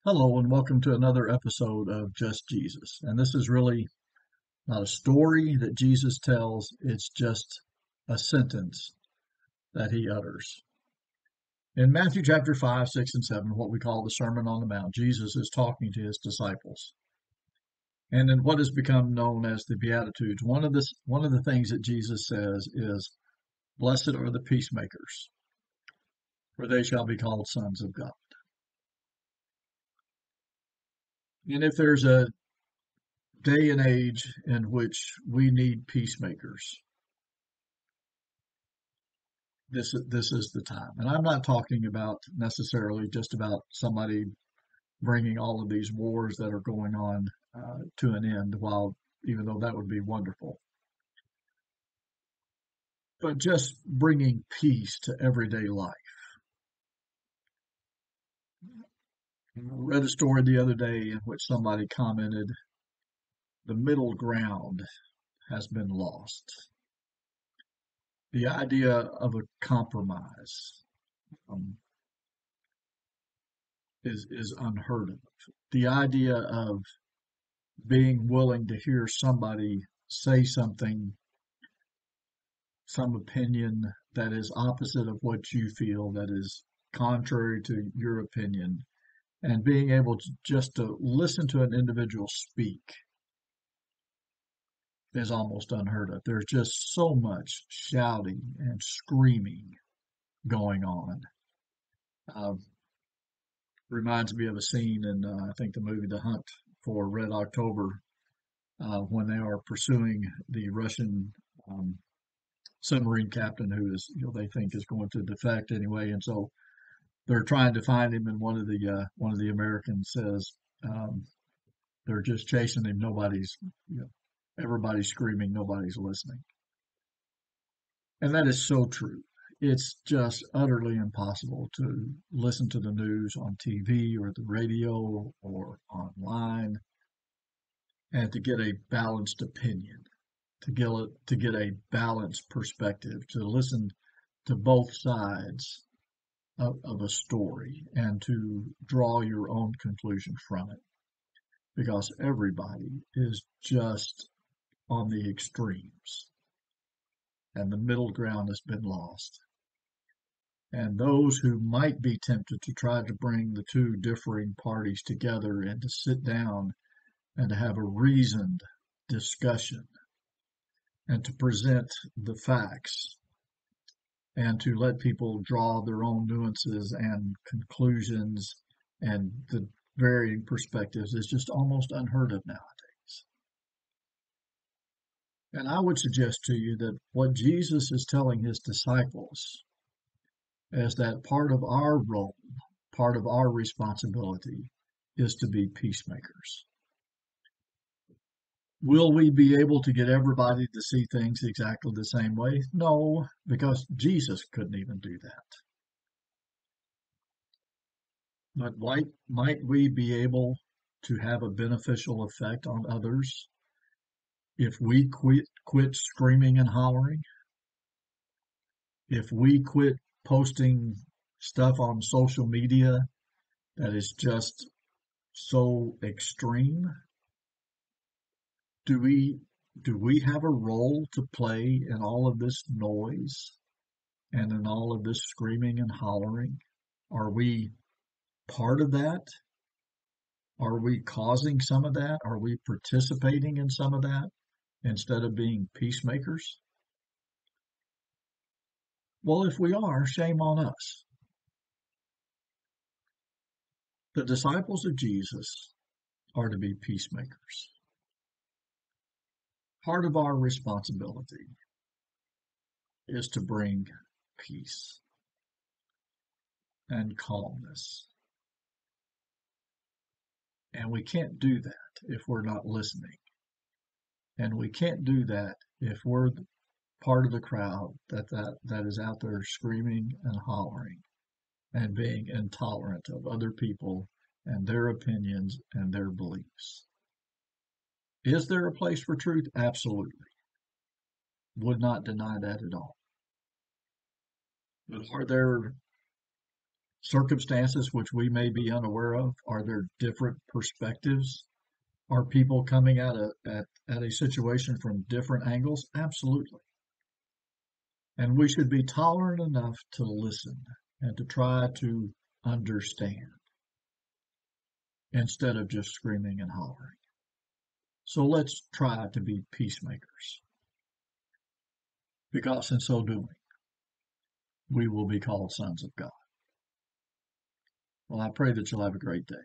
Hello, and welcome to another episode of Just Jesus. And this is really not a story that Jesus tells, it's just a sentence that he utters. In Matthew chapter 5, 6, and 7, what we call the Sermon on the Mount, Jesus is talking to his disciples. And in what has become known as the Beatitudes, one of the things that Jesus says is, "Blessed are the peacemakers, for they shall be called sons of God." And if there's a day and age in which we need peacemakers, this is the time. And I'm not talking about necessarily just about somebody bringing all of these wars that are going on to an end, while even though that would be wonderful, but just bringing peace to everyday life. I read a story the other day in which somebody commented, "The middle ground has been lost." The idea of a compromise um, is unheard of. The idea of being willing to hear somebody say something, some opinion that is opposite of what you feel, that is contrary to your opinion, and being able to just to listen to an individual speak is almost unheard of. There's just so much shouting and screaming going on. Uh, Reminds me of a scene in, I think, the movie The Hunt for Red October, when they are pursuing the Russian submarine captain who is, they think is going to defect anyway, and so they're trying to find him. And one of the Americans says, um, they're just chasing him. You know, everybody's screaming, nobody's listening, and that is so true. It's just utterly impossible to listen to the news on TV or the radio or online and to get a balanced opinion, to get a balanced perspective, to listen to both sides of a story and to draw your own conclusion from it, because everybody is just on the extremes and the middle ground has been lost. And those who might be tempted to try to bring the two differing parties together and to sit down and to have a reasoned discussion and to present the facts and to let people draw their own nuances and conclusions and the varying perspectives is just almost unheard of nowadays. And I would suggest to you that what Jesus is telling his disciples is that part of our role, part of our responsibility is to be peacemakers. Will we be able to get everybody to see things exactly the same way? No, because Jesus couldn't even do that. But might we be able to have a beneficial effect on others if we quit screaming and hollering? If we quit posting stuff on social media that is just so extreme? Do we have a role to play in all of this noise and in all of this screaming and hollering? Are we part of that? Are we causing some of that? Are we participating in some of that instead of being peacemakers? Well, if we are, shame on us. The disciples of Jesus are to be peacemakers. Part of our responsibility is to bring peace and calmness. And we can't do that if we're not listening. And we can't do that if we're part of the crowd that is out there screaming and hollering and being intolerant of other people and their opinions and their beliefs. Is there a place for truth? Absolutely. Would not deny that at all. But are there circumstances which we may be unaware of? Are there different perspectives? Are people coming at a situation from different angles? Absolutely. And we should be tolerant enough to listen and to try to understand instead of just screaming and hollering. So let's try to be peacemakers, because in so doing, we will be called sons of God. Well, I pray that you'll have a great day.